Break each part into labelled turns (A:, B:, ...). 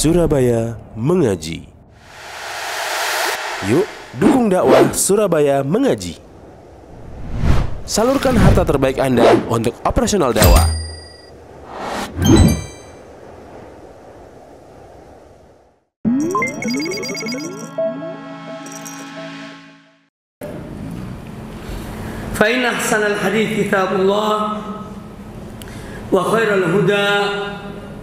A: Surabaya Mengaji. Yuk, dukung dakwah Surabaya Mengaji. Salurkan harta terbaik Anda untuk operasional dakwah.
B: Fa inna ahsanal hadits kitabullah wa khairal huda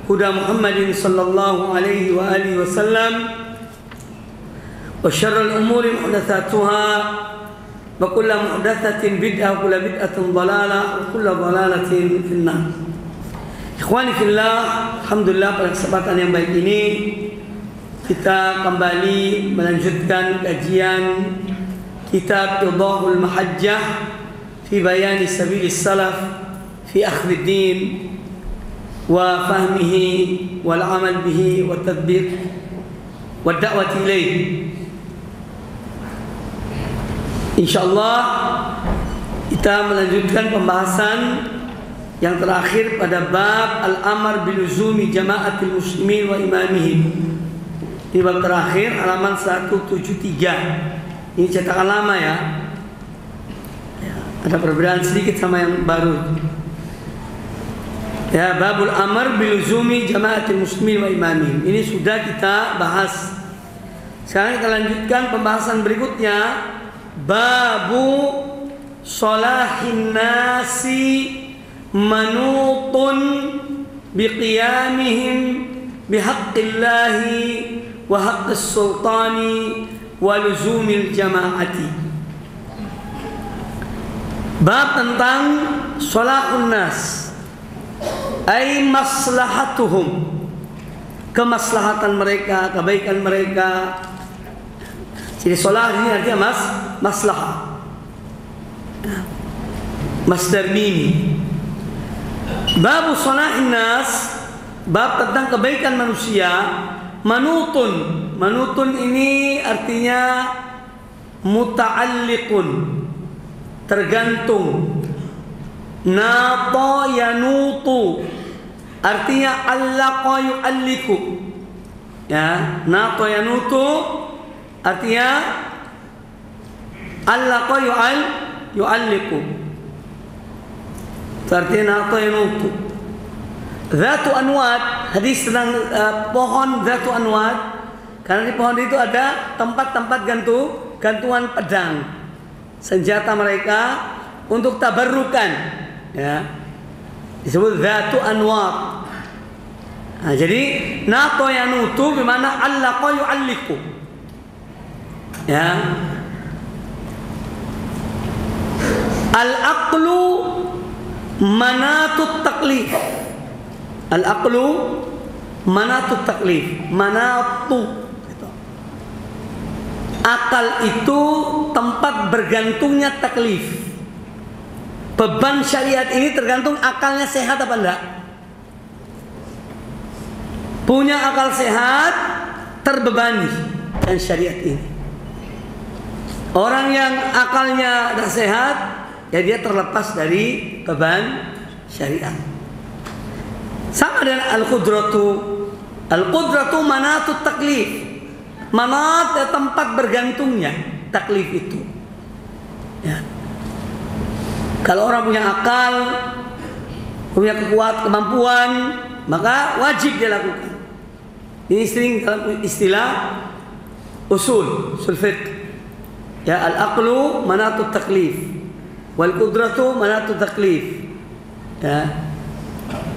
B: huda Muhammadin sallallahu alaihi wa alihi wasallam wa syarrul umuri muhdatsatuha wa kullu muhdatsatin bid'ah wa kullu bid'atin dhalalah wa kullu dhalalatin finnar. Ikhwani fillah, alhamdulillah pada kesempatan yang baik ini kita kembali melanjutkan kajian kitab Idahul Mahajjah fi bayani sabilis salaf fi akhdhi din wa fahmihi wal amal bihi wa tadbiq wa da'wati ilaih. Insyaallah kita melanjutkan pembahasan yang terakhir pada bab al-amr biluzumi jama'atil muslimin wa imamihim. Ini bab terakhir halaman 173. Ini cetakan lama ya. Ada perbedaan sedikit sama yang baru. Ya, babul amr biluzumi jama'atil muslimin wa imamihim. Ini sudah kita bahas. Sekarang kita lanjutkan pembahasan berikutnya. Babu sholahin nasi manutun biqiyamihim bihaqqillahi wa haqqis sultani wa luzumil jama'ati. Bab tentang sholahun nas, ay maslahatuhum, kemaslahatan mereka, kebaikan mereka. Jadi sholah ini artinya maslahah, masdar mimi. Bab sholahin nas, bab tentang kebaikan manusia. Manutun ini artinya muta'alliqun, tergantung. Nata yanutu artinya allaqa yu'alliku. Ya, nata yanutu artinya allaqa yu'alliku. Artinya nata yanutu. Zatu anwat, hadis tentang pohon zatu anwat. Karena di pohon itu ada tempat-tempat gantungan pedang, senjata mereka untuk tabarrukan, ya, disebut zatu anwat. Nah, jadi nato yanutu bermakna allaqa yu'alliku, ya. Al-aqlu manatut taklif. Al-aqlu manatut taklif. Manatu, akal itu tempat bergantungnya taklif. Beban syariat ini tergantung akalnya sehat apa enggak. Punya akal sehat terbebani dan syariat ini. Orang yang akalnya tidak sehat, ya dia terlepas dari beban syariat. Sama dengan al-qudratu. Al-qudratu manatut taklif. Manat ya, tempat bergantungnya taklif itu, ya. Kalau orang punya akal, punya kemampuan, maka wajib dia lakukan. Ini sering dalam istilah usul fiqh. Ya, al-aqlu manatut taklif, wal qudratu manatut taklif. Ya.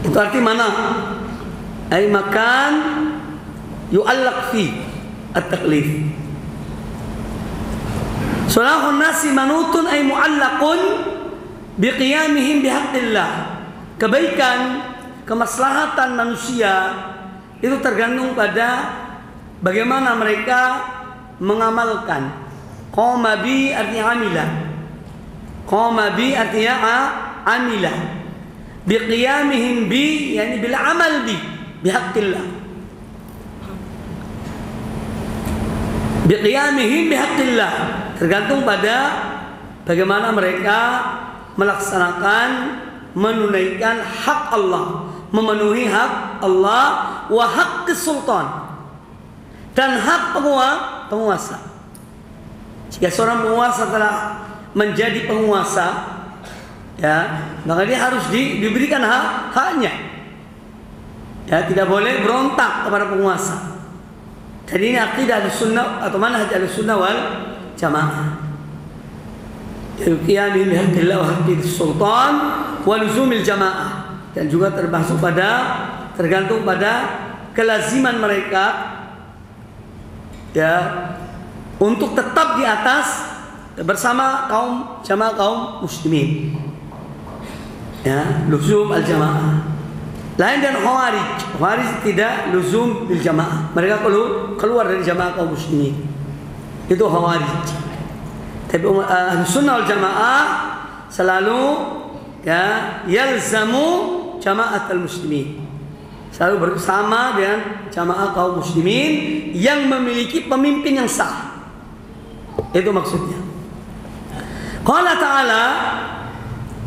B: Itu arti mana? Ay makan yu'allaq fi at-taklif. Sholahun nasi manutun ay mu'allaqun biqiyamihim bihaqqillah. Kebaikan, kemaslahatan manusia itu tergantung pada bagaimana mereka mengamalkan. Qama bi artinya amilah. Qama bi artinya amilah. Biqiyamihim bi yani bil amal bi bihaqqillah. Biqiyamihim bihaqqillah, tergantung pada bagaimana mereka melaksanakan, menunaikan hak Allah, memenuhi hak Allah, wa haqqis sultan, dan hak penguasa. Jika seorang penguasa telah menjadi penguasa, ya, maka dia harus diberikan haknya. Ya, tidak boleh berontak kepada penguasa. Jadi ini akidah Ahlussunnah atau manhaj Ahlussunnah wal Jamaah. Qiyam bihaqqillah wa haqqis sultan wa luzumil jamaah, dan juga tergantung pada kelaziman mereka, ya, untuk tetap di atas bersama jamaah kaum muslimin. Ya, luzum al jamaah. Lain dan Khawarij tidak luzum bil jamaah. Mereka keluar dari jamaah kaum muslimin. Itu Khawarij. Tapi Ahlussunnah wal Jamaah selalu, ya, yalzamu jama'at al-muslimin. Selalu bersama dengan jamaah kaum muslimin yang memiliki pemimpin yang sah. Itu maksudnya. Qala ta'ala,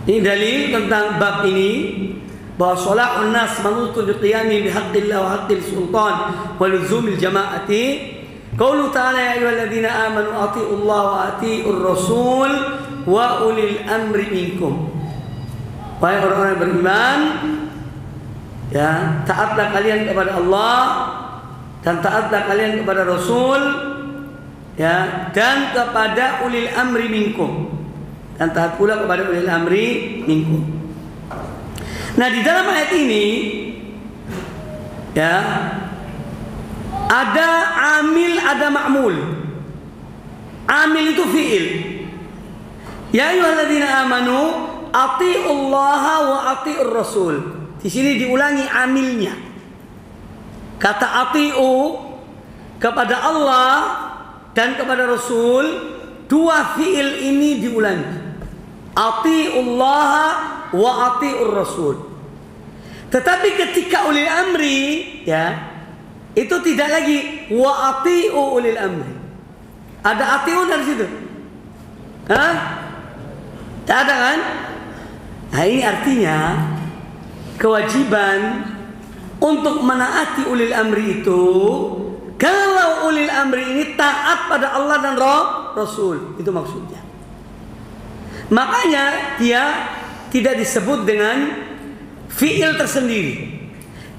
B: ini dalil tentang bab ini, bahwa salahun nas manutu biqiyami bihaqqillah wa haqqil sultan wa luzumil jama'ati. Qaulu ta'ala ya ayyuhalladzina amanu athi'ullaha wa athi'ur rasul wa ulil amri minkum. Wahai orang-orang yang beriman, ya, taatlah kalian kepada Allah dan taatlah kalian kepada Rasul, ya, dan kepada ulil amri minkum, dan taat pula kepada ulil amri minkum. Nah, di dalam ayat ini, ya, ada amil, ada ma'mul. Amil itu fi'il. Ya ayyuhalladzina amanu athi'ullaha wa athi'ur rasul. Di sini diulangi amilnya. Kata athi'u kepada Allah dan kepada Rasul, dua fi'il ini diulangi. Athi'ullaha wa athi'ur rasul. Tetapi ketika ulil amri, ya, itu tidak lagi wa ati'u ulil amri. Ada ati'u dari situ? Hah? Tak ada kan? Nah, ini artinya kewajiban untuk menaati ulil amri itu, kalau ulil amri ini taat pada Allah dan Rasul. Itu maksudnya. Makanya dia tidak disebut dengan fi'il tersendiri.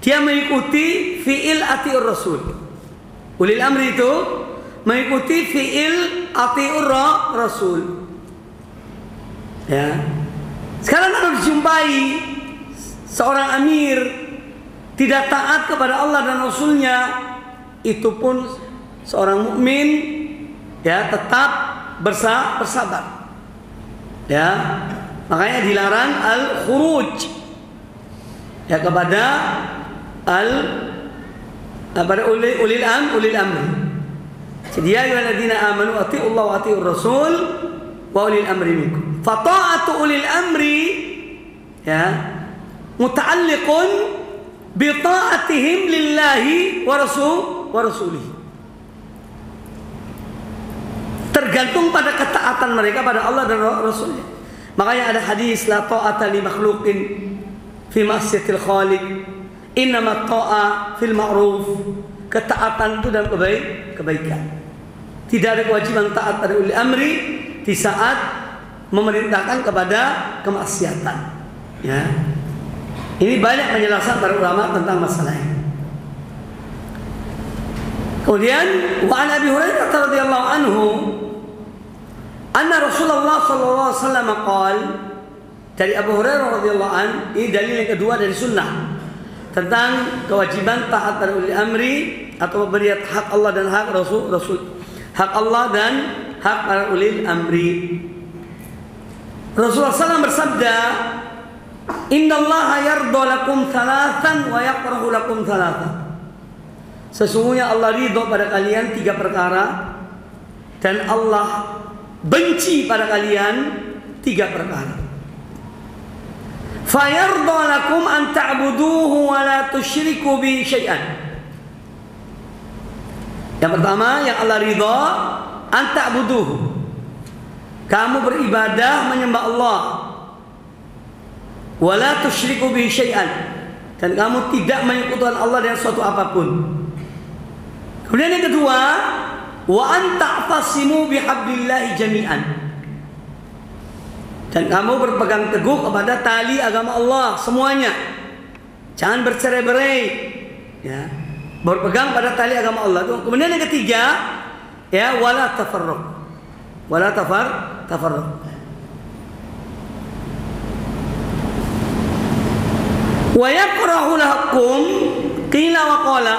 B: Dia mengikuti fi'il ati'ur rasul. Ulil amri itu mengikuti fi'il ati'ur rasul. Ya. Sekarang kalau dijumpai seorang amir tidak taat kepada Allah dan Rasulnya, itu pun seorang mukmin, ya, tetap bersabar. Ya. Makanya dilarang al-khuruj, ya, kepada ulil amri. Jadi ya ayyuhalladzina amanu athi'ullaha wa athi'ur rasul wa ulil amri minkum. Fa ta'atu ulil amri, ya, muta'alliqun bi ta'atihim lillahi wa rasulih. Tergantung pada ketaatan mereka pada Allah dan Rasulnya. Makanya ada hadis la ta'ata li makhluqin fi ma'siyatil khaliq. Innama ta'a fil ma'ruf. Ketaatan itu dalam kebaikan. Tidak ada kewajiban taat pada ulil amri di saat memerintahkan kepada kemaksiatan. Ya. Ini banyak penjelasan para ulama tentang masalah ini. Kemudian wa an Abi Hurairah radhiyallahu anhu anna Rasulullah sallallahu alaihi wasallam qala, dari Abu Hurairah radhiyallahu an, ini dalil yang kedua dari sunnah tentang kewajiban taat pada ulil amri atau memberi hak Allah dan hak Rasul, hak Allah dan hak para ulil amri. Rasulullah SAW bersabda, Innallaha yarda lakum thalathan wa yakrahu lakum thalathan. Sesungguhnya Allah ridho pada kalian 3 perkara, dan Allah benci pada kalian 3 perkara. Fayarda lakum an ta'buduhu wa la tusyriku bi syai'an. Yang pertama yang Allah ridha, an ta'buduhu, kamu beribadah menyembah Allah, wa la tusyriku bi syai'an, dan kamu tidak menyekutukan Allah dengan suatu apapun. Kemudian yang kedua, wa an ta'tasimu bihablillahi jami'an. Dan kamu berpegang teguh kepada tali agama Allah semuanya. Jangan bercerai-berai. Ya. Berpegang pada tali agama Allah. Kemudian yang ketiga, ya, wala tafarruq. Wala tafarruq. Wa yakrahu lakum qila wa qala.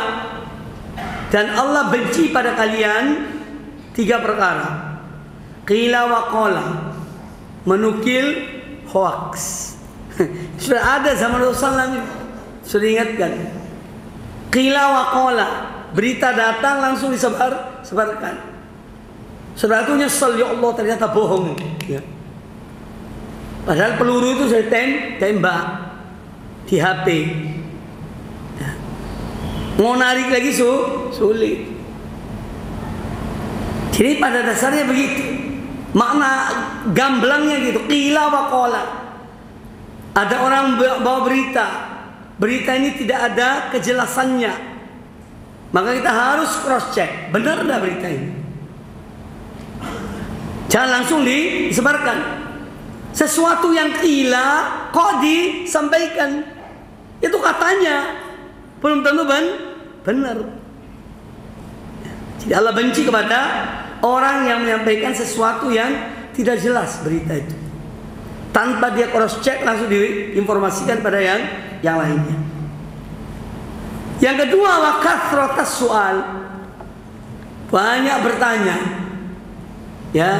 B: Dan Allah benci pada kalian 3 perkara. Qila wa qala. Menukil hoax. Sudah ada zaman Rasulullah SAW, sudah ingatkan. Qila wa qala. Berita datang langsung disebarkan. Saudara itu nyesel, ya Allah ternyata bohong. Ya. Padahal peluru itu saya tembak di HP. Ya. Mau narik lagi sulit. Jadi pada dasarnya begitu. Makna gamblangnya gitu. Qila wa qala. Ada orang bawa berita. Berita ini tidak ada kejelasannya. Maka kita harus cross check. Benar enggak berita ini? Jangan langsung disebarkan. Sesuatu yang qila kok disampaikan. Itu katanya, belum tentu benar. Jadi Allah benci kepada orang yang menyampaikan sesuatu yang tidak jelas berita itu. Tanpa dia cross check langsung diinformasikan pada yang lainnya. Yang kedua, wa kathratas soal. Banyak bertanya. Ya.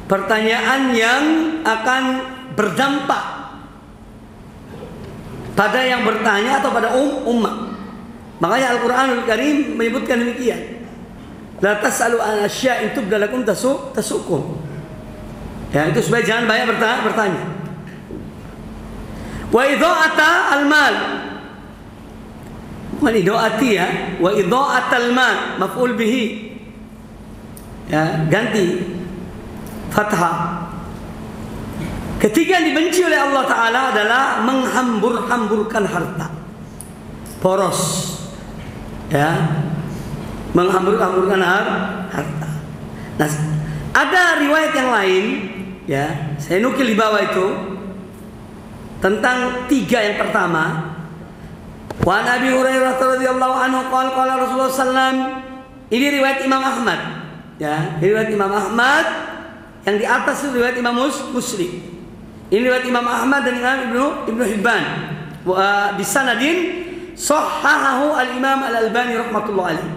B: Pertanyaan yang akan berdampak pada yang bertanya atau pada umat. Makanya Al-Qur'anul Karim menyebutkan demikian. La tas'alu an asya' in tubda lakum tasukum. Ya, itu supaya jangan banyak bertanya. Wa idha'ata al-mal. Bukan idha'ati ya, wa idha'atal mal maf'ul bihi. Ya, ganti fathah. Ketiga yang dibenci oleh Allah Ta'ala adalah menghambur-hamburkan harta. Boros. Ya. Menghambur-hamburkan harta. Nah, ada riwayat yang lain, ya, saya nukil di bawah itu tentang 3 yang pertama. Wa Nabi Hurairah radhiyallahu anhu qala Rasulullah sallam. Ini riwayat Imam Ahmad. Ya, riwayat Imam Ahmad. Yang di atas itu riwayat Imam Muslim. Ini riwayat Imam Ahmad dan Imam Ibnu Hibban. Wa bisanadin sahhahahu al-Imam Al-Albani rahmatullah alaihi.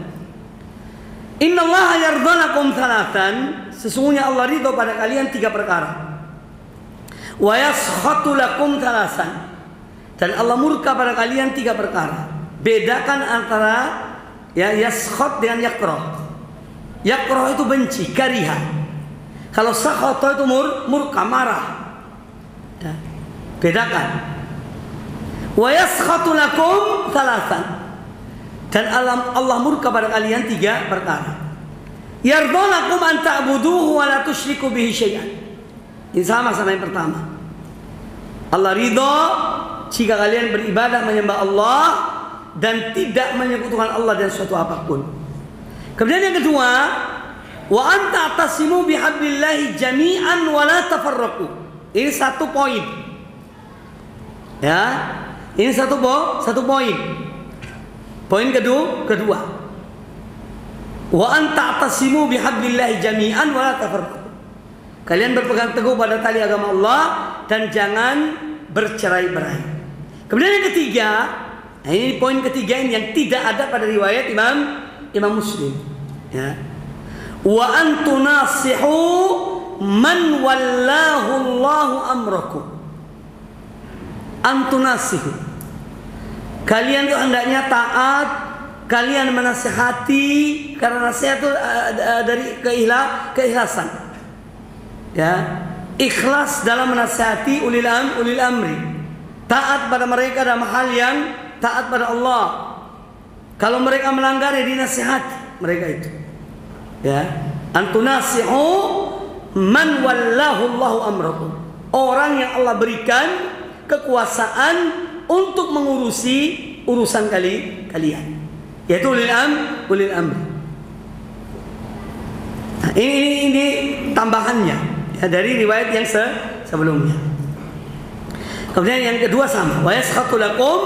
B: Inna Allah yardalakum thalathan. Sesungguhnya Allah ridho pada kalian 3 perkara. Wa yaskhatu lakum thalathan. Dan Allah murka pada kalian 3 perkara. Bedakan antara ya yaskhat dengan yakrah. Yakrah itu benci, kariha. Kalau sakhata itu murka, marah. Ya. Bedakan. Wa yaskhatu lakum thalathan. Dan Allah murka pada kalian 3 perkara. Yardalakum an ta'buduhu wa la tusyriku bihi syai'an. Ini sama yang pertama. Allah ridha jika kalian beribadah menyembah Allah dan tidak menyekutukan Allah dengan sesuatu apapun. Kemudian yang kedua, wa anta tasimu bihablillahi jami'an wa la tafarraqu. Ini 1 poin. Ya. Ini 1 poin. Poin kedua. Wa anta tasimu bihablillahi jami'an wa la tafarraqu. Kalian berpegang teguh pada tali agama Allah dan jangan bercerai-berai. Kemudian yang ketiga, nah ini poin ketiga ini yang tidak ada pada riwayat Imam Muslim. Ya. Wa antunasihu man wallahu Allahu amrakum. Antunasihu. Kalian itu hendaknya taat, kalian menasihati, karena nasihat itu dari keikhlasan. Ya, ikhlas dalam menasihati ulil amri. Taat pada mereka dalam hal yang taat pada Allah. Kalau mereka melanggar ya dinasihati mereka itu. Ya, antunasihu man wallahu Allahu amrakum. Orang yang Allah berikan kekuasaan untuk mengurusi urusan kalian, yaitu ulil amri. Ini tambahannya ya, dari riwayat yang sebelumnya. Kemudian yang kedua sama, wa yaskhatu lakum,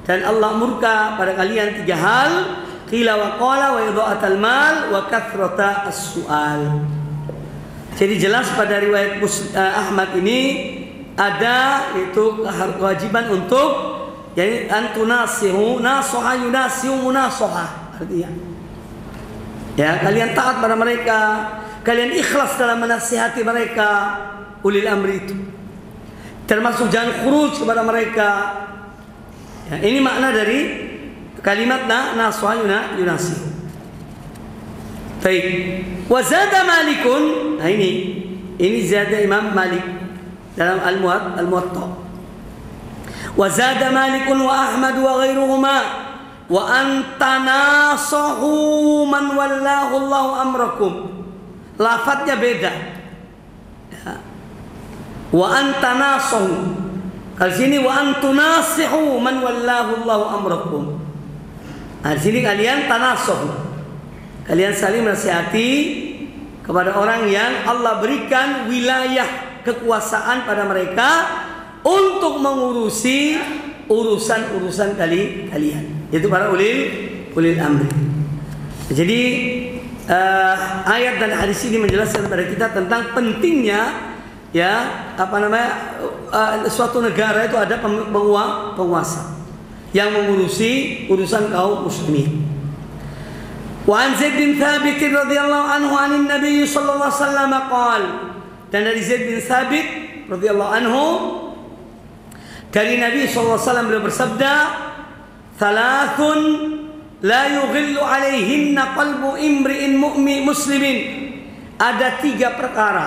B: dan Allah murka pada kalian 3 hal, qila wa qala wa idha'atal mal wa kathrata as-su'al. Jadi jelas pada riwayat Ahmad ini ada itu kewajiban untuk jadi antunasihu nasoha yunasihu munasoha, artinya ya kalian taat pada mereka, kalian ikhlas dalam menasihati mereka, ulil amri itu, termasuk jangan khuruj kepada mereka ya, ini makna dari kalimat nasoha yunasihu. Baik, wazada Malikun, nah ini zada Imam Malik dalam Al-Muwatta. Wazada Malikun wa Ahmad wa ghairuhuma wa antanasahu man wallahu Allahu amrakum. Lafadznya beda ya. Wa antanasahu, kalau sini wa antunasihu man wallahu Allahu amrakum. Nah, di sini kalian tanasahu, kalian saling menasihati kepada orang yang Allah berikan wilayah kekuasaan pada mereka untuk mengurusi urusan-urusan kalian, yaitu para ulil amri. Jadi ayat dan hadis ini menjelaskan kepada kita tentang pentingnya ya suatu negara itu ada penguasa yang mengurusi urusan kaum muslimin. Wa an Zaid bin Thabit radhiyallahu anhu anin Nabi sallallahu alaihi wasallam qala, dan dari Zaid bin Thabit radhiyallahu anhu dari Nabi sallallahu alaihi wasallam beliau bersabda, "Thalathun la yughillu alaihinna qalbu imri'in mu'min muslimin." Ada 3 perkara.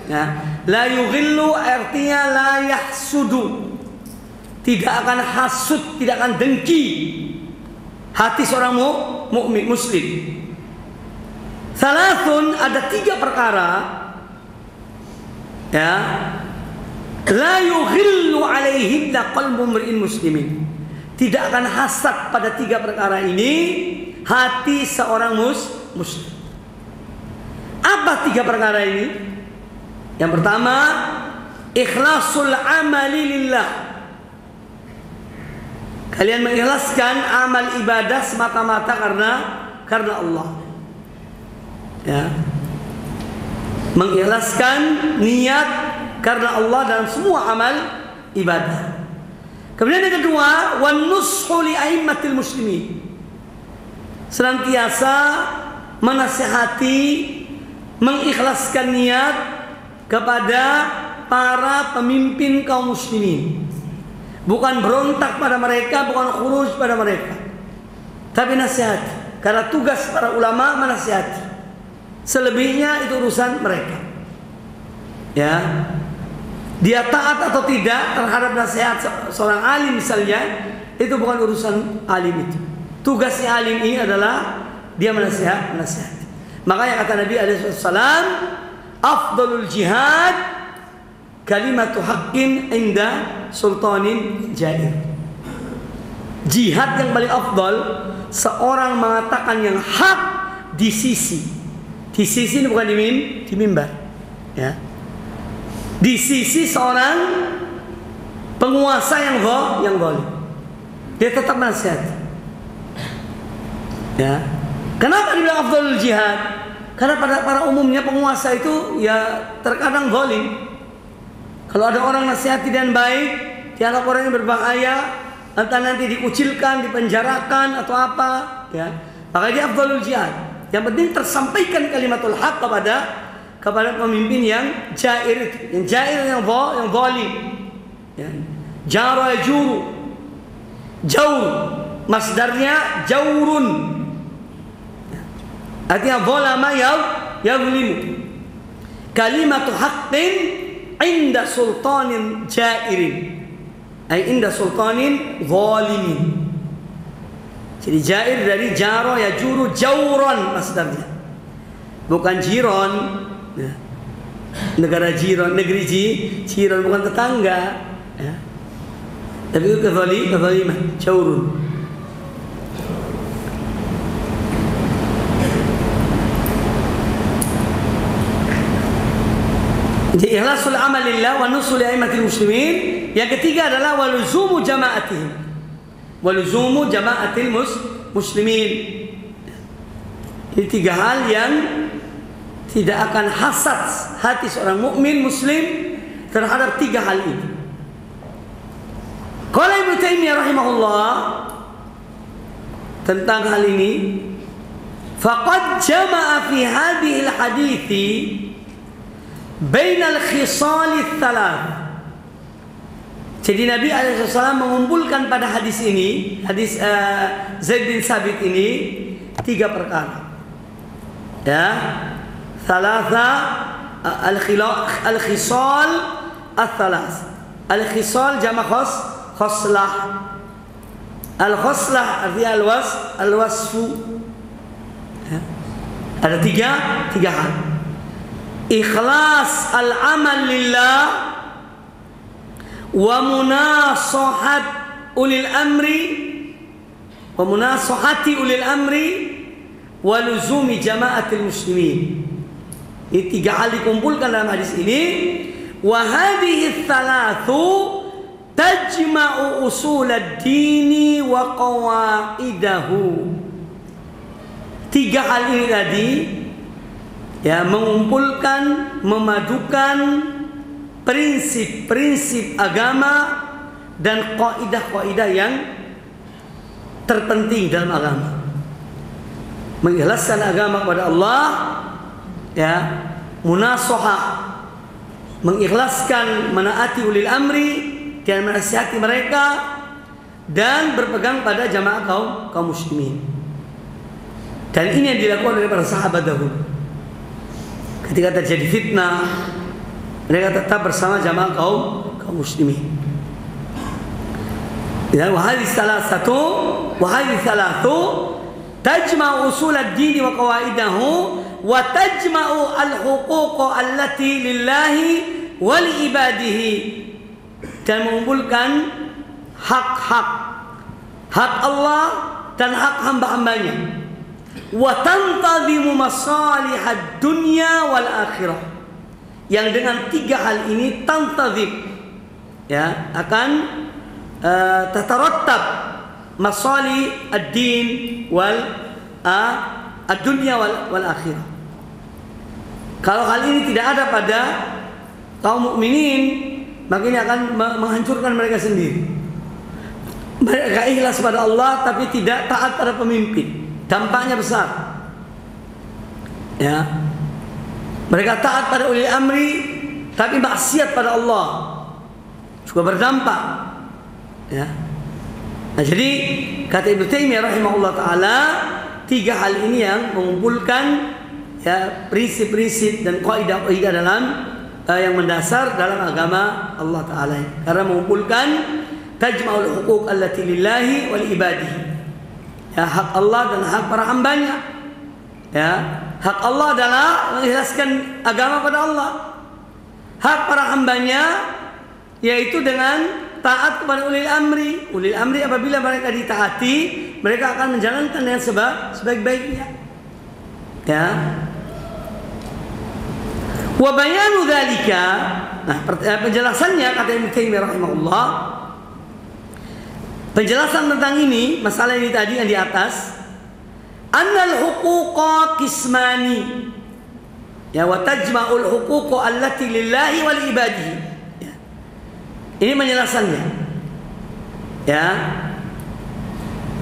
B: Ya, la yughillu artinya la yahsudu. Tidak akan hasud, tidak akan dengki hati seorang mukmin muslim. Thalathun, ada 3 perkara. Ya, la yughillu alaihinna qalbu imri'in muslimin. Tidak akan hasad pada 3 perkara ini hati seorang muslim. Apa 3 perkara ini? Yang pertama, ikhlasul amali lillah. Kalian mengikhlaskan amal ibadah semata-mata karena Allah. Ya. Mengikhlaskan niat karena Allah dalam semua amal ibadah. Kemudian yang kedua, wan nushu li aimmatil muslimin. Senantiasa menasihati, mengikhlaskan niat kepada para pemimpin kaum muslimin. Bukan berontak pada mereka, bukan khuruj pada mereka, tapi nasihat. Karena tugas para ulama menasihati. Selebihnya itu urusan mereka. Ya, dia taat atau tidak terhadap nasihat seorang alim misalnya, itu bukan urusan alim itu. Tugasnya alim ini adalah dia menasihati. Makanya kata Nabi alaihissalam, afdalul jihad kalimatu haqqin inda sultanin jair. Jihad yang paling afdal, seorang mengatakan yang hak di sisi ini bukan di mimbar, ya. Di sisi seorang penguasa yang zalim, dia tetap nasihat. Ya. Kenapa dibilang afdalul jihad? Karena pada umumnya penguasa itu ya terkadang zalim. Kalau ada orang nasihati dan baik, dianggap orang yang berbahaya, entah nanti dikucilkan, dipenjarakan atau apa, ya. Maka dia afdalul jihad. Yang penting tersampaikan kalimatul haq kepada pemimpin yang jair itu. Yang jair yang zalim. Ya. Jara yajuru. Jaur. Masdarnya jaurun. Artinya zalama yazlimu. Kalimatu haqqin inda sultanin jairin, ay inda sultanin zalimin. Jadi jair dari jaro ya juru jauron masdarnya, bukan jiron ya. Negara jiron, negeri jiron, bukan tetangga ya. Tapi itu kezaliman, jaurun. Jadi ikhlasul amal lillah wa nusul a'immatil muslimin. Yang ketiga adalah waluzumu jama'atihim. Waluzumu jama'atil muslimin. Ini tiga hal yang tidak akan hasad hati seorang mukmin muslim terhadap tiga hal ini. Qala Ibnu Taimiyah rahimahullah tentang hal ini, faqad jama'a fi hadhihi al-hadithi bainal khisal ats-tsalath. Jadi Nabi SAW mengumpulkan pada hadis ini, hadis Zaid bin Sabit ini, tiga perkara. Ya, thalatha al-khisal ats-tsalath. Al-khisal jama' khoslah. Al-khoslah artinya al-wasfu. Ya. Ada tiga hal. Ikhlas al-amal lillah wa munasahat ulil amri wa munasahati ulil amri wa luzumi jama'atil muslimin. Ini tiga hal dikumpulkan dalam hadis ini. Wa hadhihi tsalatsu tajma'u usul ad-dini wa qawaidahu. Tiga hal ini tadi ya mengumpulkan, memadukan prinsip-prinsip agama dan kaidah-kaidah yang terpenting dalam agama. Mengikhlaskan agama kepada Allah, ya, munasahah, mengikhlaskan menaati ulil amri dan menasihati mereka, dan berpegang pada jamaah kaum muslimin. Dan ini yang dilakukan oleh para sahabat dahulu. Ketika terjadi fitnah, mereka tetap bersama jamaah kaum muslimin. Ya, wa hadhihi thalathu tajma'u usul ad-din wa qawaidahu wa tajma'u al-huquq allati lillahi wa li ibadihi, dan mengumpulkan hak Allah dan hak hamba-hambanya. Wa tantazimu masalihad dunya wal akhirah, yang dengan tiga hal ini tantazim, ya, akan tatarattab masalih ad-din wal ad-dunya wal akhirah. Kalau hal ini tidak ada pada kaum mukminin, maka ini akan menghancurkan mereka sendiri. Mereka ikhlas pada Allah tapi tidak taat pada pemimpin, dampaknya besar. Ya, mereka taat pada ulil amri tapi maksiat pada Allah juga berdampak. Ya. Nah, jadi kata Ibnu Taimiyah rahimahullah taala, tiga hal ini yang mengumpulkan, ya, prinsip-prinsip dan kaidah-kaidah dalam yang mendasar dalam agama Allah taala. Karena mengumpulkan tajma'ul huquq allati lillahi wa li ibadihi. Ya, hak Allah dan hak para hambanya. Ya, hak Allah adalah mengikhlaskan agama pada Allah. Hak para hambanya yaitu dengan taat kepada ulil amri. Ulil amri apabila mereka ditaati, mereka akan menjalankan dengan sebaik-baiknya. Ya. Wa bayanu dzalika. Nah, penjelasannya kata Ibnu Taimiyah rahimahullah, penjelasan tentang ini, masalah ini tadi yang di atas, annal huquqa qismani. Ya, wa tajma'ul huquqa allati lillahi wal ibadihi. Ya. Ini penjelasannya. Ya.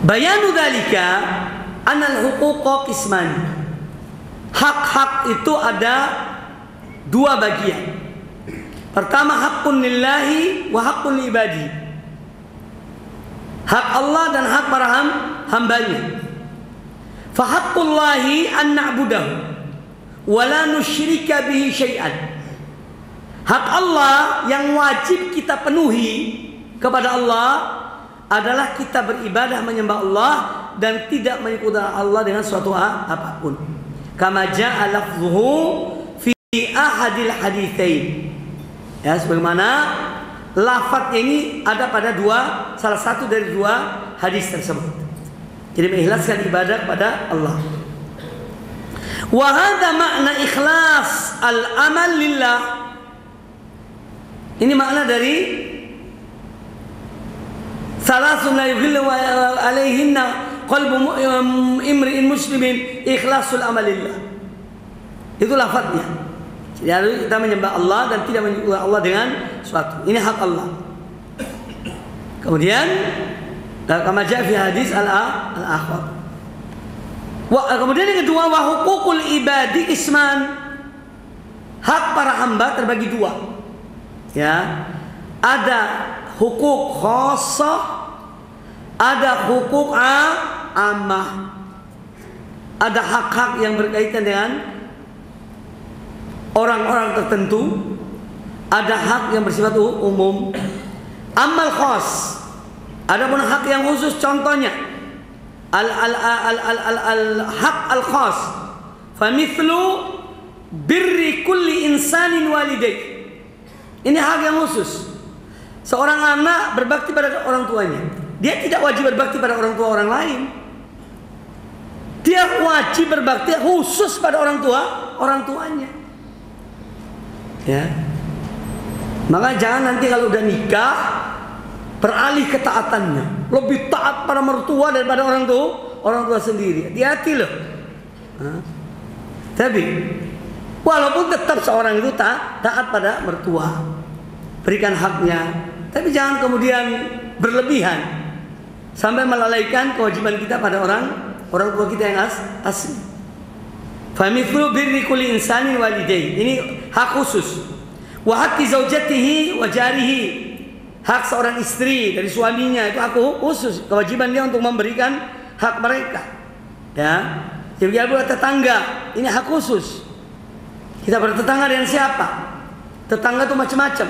B: Bayanu dzalika annal huquqa qismani. Hak-hak itu ada dua bagian. Pertama, haqqun lillahi wa haqqun li ibadihi. Hak Allah dan hak para hambanya. Fa haqqullahi an na'budahu wa la nusyrika bihi syai'an. Hak Allah yang wajib kita penuhi kepada Allah adalah kita beribadah menyembah Allah dan tidak menyekutukan Allah dengan suatu apapun. Kama ja'a lafzuhu fi ahadil haditsain. Ya, sebagaimana lafaz ini ada pada salah satu dari dua hadis tersebut. Jadi mengikhlaskan ibadah kepada Allah. Wa hadza makna ikhlas al-amal lillah. Ini makna dari salasun la yughillu alaihinna qalbu imri'in muslimin ikhlasul amalillah. Itu lafadznya. Jadi kita menyembah Allah dan tidak menyembah Allah dengan suatu. Ini hak Allah. Kemudian kama jaa fi hadis al-akhir. Kemudian yang kedua, wa huququl ibadi isman. Hak para hamba terbagi dua. Ya. Ada hukuk khassah, ada hukuk ammah. Ada hak-hak yang berkaitan dengan orang-orang tertentu, ada hak yang bersifat umum. Amal khas, ada pun hak yang khusus. Contohnya al-haq al-khas, famithlu birri kulli insanin walidayh. Ini hak yang khusus. Seorang anak berbakti pada orang tuanya. Dia tidak wajib berbakti pada orang tua orang lain. Dia wajib berbakti khusus pada orang tuanya. Ya. Maka jangan nanti kalau udah nikah beralih ketaatannya, lebih taat pada mertua daripada orang tua sendiri. Hati-hati loh. Tapi walaupun tetap seorang itu taat pada mertua, berikan haknya, tapi jangan kemudian berlebihan sampai melalaikan kewajiban kita pada orang tua kita yang asli. Famithlu birri kulli insanin walidayhi. Ini hak khusus. Wa haqqi zaujatihi wa jarihi. Hak seorang istri dari suaminya itu hak khusus. Kewajiban dia untuk memberikan hak mereka. Ya. Jadi buat tetangga, ini hak khusus. Kita bertetangga dengan siapa? Tetangga itu macam-macam.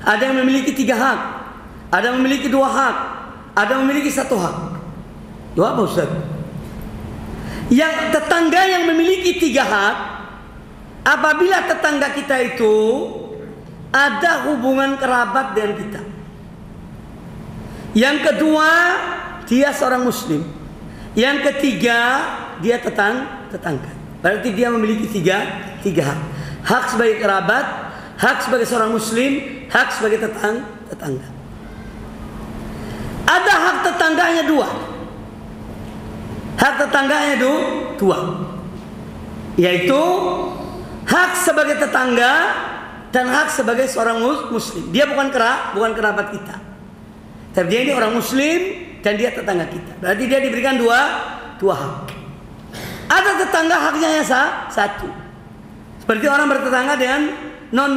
B: Ada yang memiliki 3 hak, ada yang memiliki 2 hak, ada yang memiliki 1 hak. Dua apa Ustaz? Yang tetangga yang memiliki 3 hak, apabila tetangga kita itu ada hubungan kerabat dengan kita. Yang kedua, dia seorang muslim. Yang ketiga, dia tetangga. Berarti dia memiliki 3 hak. Hak sebagai kerabat, hak sebagai seorang muslim, hak sebagai tetangga. Ada hak tetangganya 2. Hak tetangganya 2. Yaitu hak sebagai tetangga dan hak sebagai seorang muslim. Dia bukan kerabat kita. Tapi dia ini orang muslim dan dia tetangga kita. Berarti dia diberikan 2 hak. Ada tetangga haknya yang 1. Seperti orang bertetangga dengan non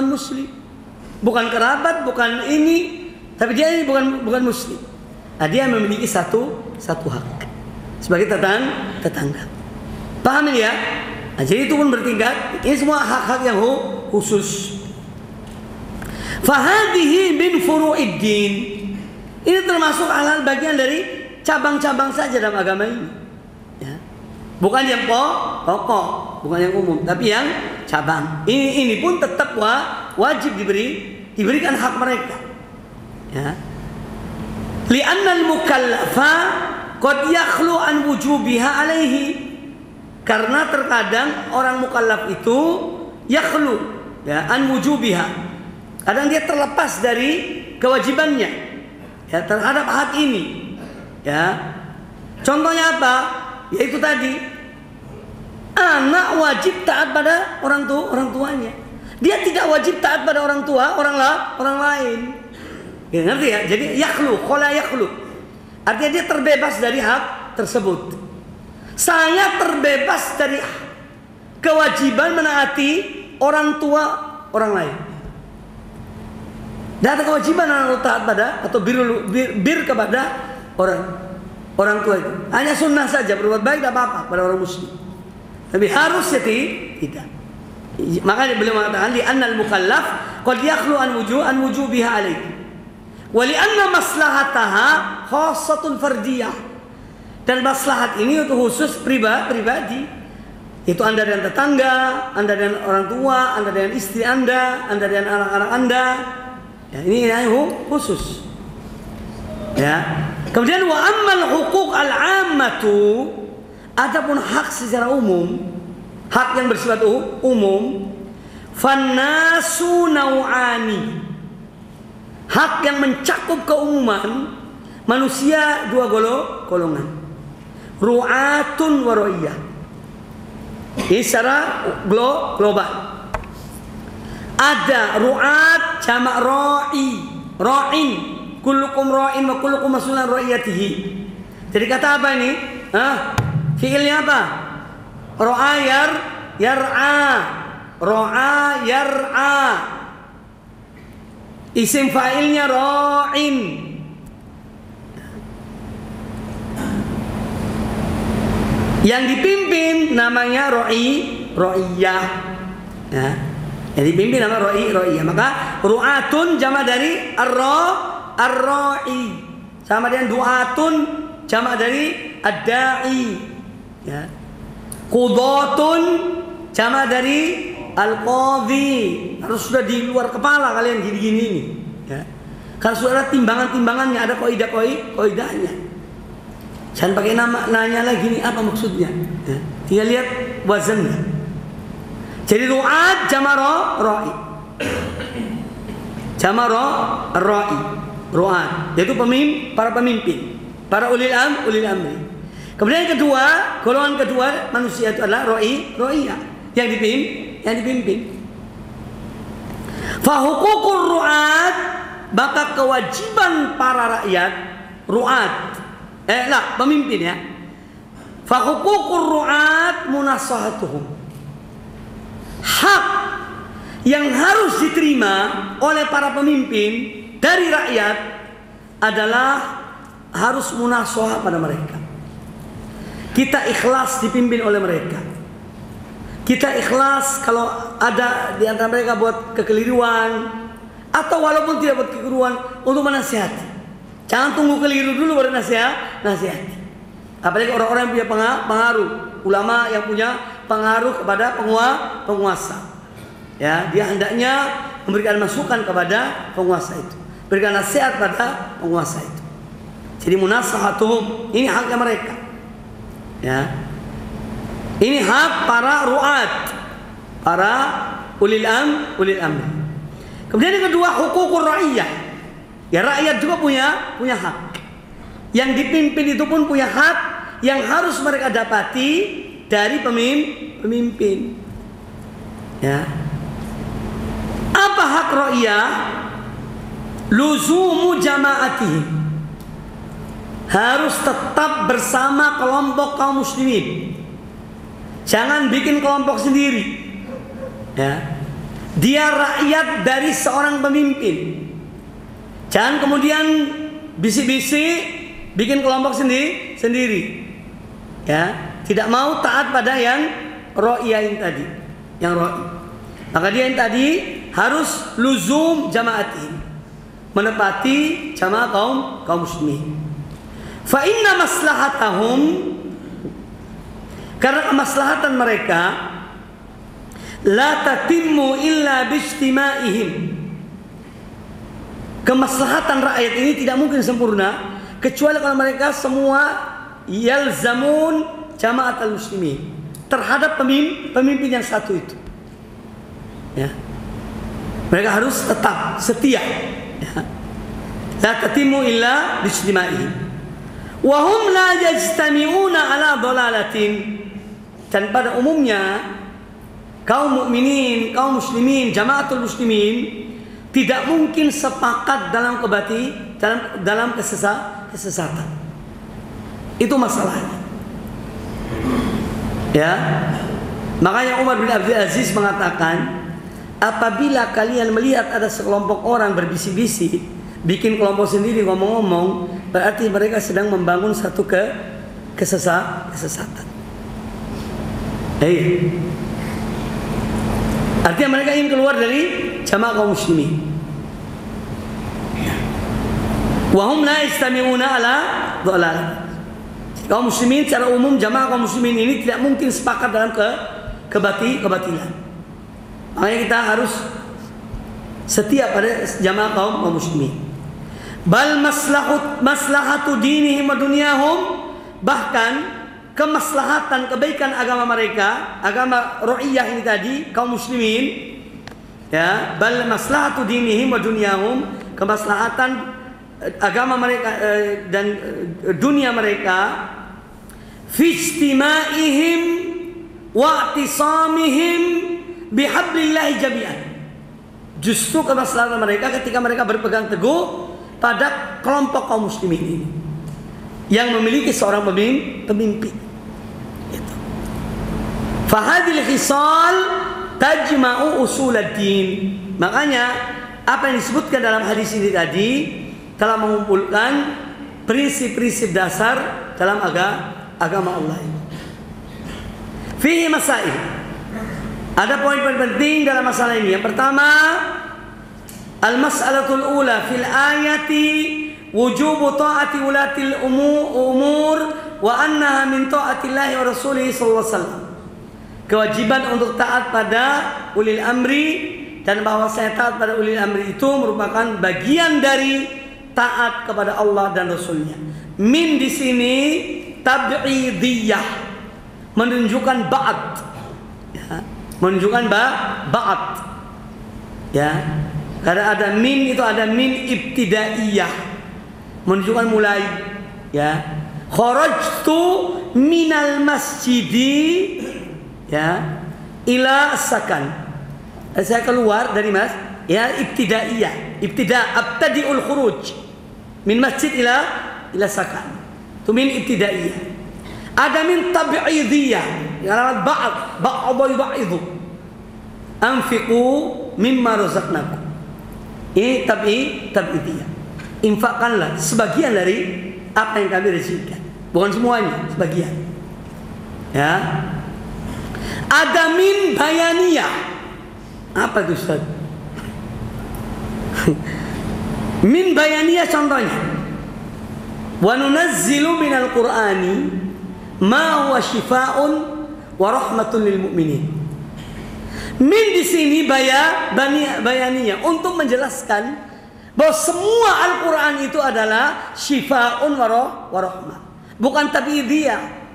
B: muslim. Bukan kerabat, bukan ini, tapi dia ini bukan muslim. Nah, dia memiliki satu hak sebagai tetangga. Paham ini ya? Nah, jadi itu pun bertingkat. Ini semua hak-hak yang khusus. Fahadihi min furu'iddin. Ini termasuk hal-hal bagian dari cabang-cabang saja dalam agama ini. Ya. Bukan yang pokok, bukan yang umum, tapi yang cabang. Ini pun tetap wajib diberikan hak mereka. Ya. Li'anna al-mukallafa qad yakhlu an wujubiha alaihi. Karena terkadang orang mukallaf itu yakhlu ya an wujubiha. Kadang dia terlepas dari kewajibannya ya terhadap hak ini. Ya. Contohnya apa? Yaitu tadi anak wajib taat pada orang tuanya. Dia tidak wajib taat pada orang lain. Ya, ngerti ya? Jadi yakhlu, qala yakhlu. Artinya dia terbebas dari hak tersebut. Saya terbebas dari kewajiban menaati orang tua orang lain. Dan ada kewajiban anak taat pada atau bir kepada orang tua itu. Hanya sunnah saja, berbuat baik tidak apa-apa pada orang muslim. Tapi harusnya tidak. Makanya beliau mengatakan li annal mukallaf qad yakhlu an wujubiha alaihi. Wa li anna maslahataha khassatun fardiyah. Dan maslahat ini untuk khusus pribadi. Itu Anda dengan tetangga, Anda dengan orang tua, Anda dengan istri Anda dengan anak-anak Anda. Ya, ini khusus. Ya. Kemudian wa ammal huquq al-ammatu, adapun hak secara umum, hak yang bersifat umum, Fannasu nau'ani. Hak yang mencakup keumuman manusia dua golongan. Ru'atun wa ra'iyah. Ini secara global. Ada ru'at jamak ra'i, ra'in. Kullukum ra'in wa kullukum mas'ulun an ra'iyatihi. Jadi kata apa ini? Fiilnya apa? Ra'a yar'a. Ra'a yar'a. Isim fa'ilnya ra'in. Yang dipimpin namanya ra'iyah. Ya. Yang dipimpin namanya ra'iyah. Maka ru'atun jama dari ar-ra'i. Sama dengan du'atun jama dari ad-da'i. Ya. Qudatun jama dari al-qadhi. Harus sudah di luar kepala kalian gini-gini ini. Ya. Kalau sudah ada timbangan-timbangannya, ada koidahnya. Jangan pakai nanya lagi nih apa maksudnya. Ya. Tinggal lihat wazannya. Jadi ru'at jamaro ra'i. Jamaro ra'i. Ru'at yaitu para pemimpin, para ulil amri. Kemudian yang kedua, golongan kedua manusia itu adalah ra'iyah yang dipimpin. Fa huququr ru'at, maka kewajiban para rakyat ru'at pemimpin ya. Fa huququr ru'at munasahatuhum. Hak yang harus diterima oleh para pemimpin dari rakyat adalah harus munasahah pada mereka. Kita ikhlas dipimpin oleh mereka. Kita ikhlas kalau ada di antara mereka buat kekeliruan atau walaupun tidak buat kekeliruan untuk menasihati. Jangan tunggu keliru dulu baru nasihati. Apalagi orang-orang yang punya pengaruh, ulama yang punya pengaruh kepada penguasa. Ya, dia hendaknya memberikan masukan kepada penguasa itu, berikan nasihat pada penguasa itu. Jadi munasahatuhum, ini haknya mereka. Ya. Ini hak para ru'at, para ulil amri. Kemudian yang kedua, huququr ra'iyah. Ya, rakyat juga punya hak. Yang dipimpin itu pun punya hak yang harus mereka dapati dari pemimpin. Ya. Apa hak ra'iyah? Luzumu jama'atihim. Harus tetap bersama kelompok kaum muslimin. Jangan bikin kelompok sendiri. Ya. Dia rakyat dari seorang pemimpin. Jangan kemudian bisik-bisik bikin kelompok sendiri. Ya, tidak mau taat pada yang ra'iyah yang tadi, yang ra'i. Maka dia yang tadi harus luzum jama'atihim, menepati jamaah kaum muslimin. Fa inna maslahatahum, karena kemaslahatan mereka la tatimmu illa bijtima'ihim. Kemaslahatan rakyat ini tidak mungkin sempurna kecuali kalau mereka semua yalzamun jama'atul muslimin, terhadap pemimpin yang satu itu. Ya. Mereka harus tetap setia. Ya. La tatimmu illa bijtima'ihim. Wa hum la yajtami'una ala dhalalatin. Dan pada umumnya kaum mukminin, kaum muslimin, jama'atul muslimin tidak mungkin sepakat dalam kesesatan. Itu masalahnya. Ya. Makanya Umar bin Abdul Aziz mengatakan, apabila kalian melihat ada sekelompok orang berbisik-bisik, bikin kelompok sendiri ngomong-ngomong, berarti mereka sedang membangun satu kesesatan. Artinya mereka ingin keluar dari jamaah kaum muslimin. Wa hum la yastami'una ala dhalal. Kaum muslimin secara umum, jamaah kaum muslimin ini tidak mungkin sepakat dalam kebatilan. Makanya kita harus setia pada jamaah kaum muslimin. Bal maslahatu dinihim wa dunyahum, bahkan kemaslahatan kebaikan agama mereka, agama ra'iyah ini tadi, kaum muslimin, Ya, bal maslahatu dinihim wa dunyahum, kemaslahatan agama mereka dan dunia mereka, fi ijtimaihim wa i'tisamihim bihablillahi jami'an. Justru kemaslahatan mereka ketika mereka berpegang teguh pada kelompok kaum muslimin ini yang memiliki seorang pemimpin. Gitu. Fahadil khisal tajma'u usuluddin. Makanya apa yang disebutkan dalam hadis ini tadi telah mengumpulkan prinsip-prinsip dasar dalam agama Allah ini. Fihi masail. Ada poin-poin penting dalam masalah ini. Yang pertama, al-mas'alatul ula fil ayati wujubu ta'ati ulatil umur wa annaha min ta'atillahi wa rasulihi sallallahu alaihi wasallam. Kewajiban untuk taat pada ulil amri, dan bahwa saya taat pada ulil amri itu merupakan bagian dari taat kepada Allah dan Rasulnya. Min di sini tab'idiyah, menunjukkan ba'd. Ya, menunjukkan ba'd. Ya. Karena ada min, itu ada min ibtidaiyah, menunjukkan mulai. Ya. Kharajtu minal masjidi, ya, ila sakan. Saya keluar dari ibtidaiyah. Abtadi'ul khuruj min masjid ila sakan. Itu min ibtidaiyah. Ada min tab'idiyah, ya, ba'd yub'idu. Anfiqu mimma razaqnakum. Ini tab'idiyah. Infakkanlah sebagian dari apa yang kami rezekikan. Bukan semuanya, sebagian. Ya. Ada min bayaniyah. Apa itu, Ustaz? Min bayaniyah contohnya. Wa nunazzilu minal Qur'ani ma huwa shifaa'un wa rahmatun lil mu'minin. Min di sini bayaniyah untuk menjelaskan bahwa semua Al-Qur'an itu adalah shifaa'un wa rahmah. Bukan tab'idiyah.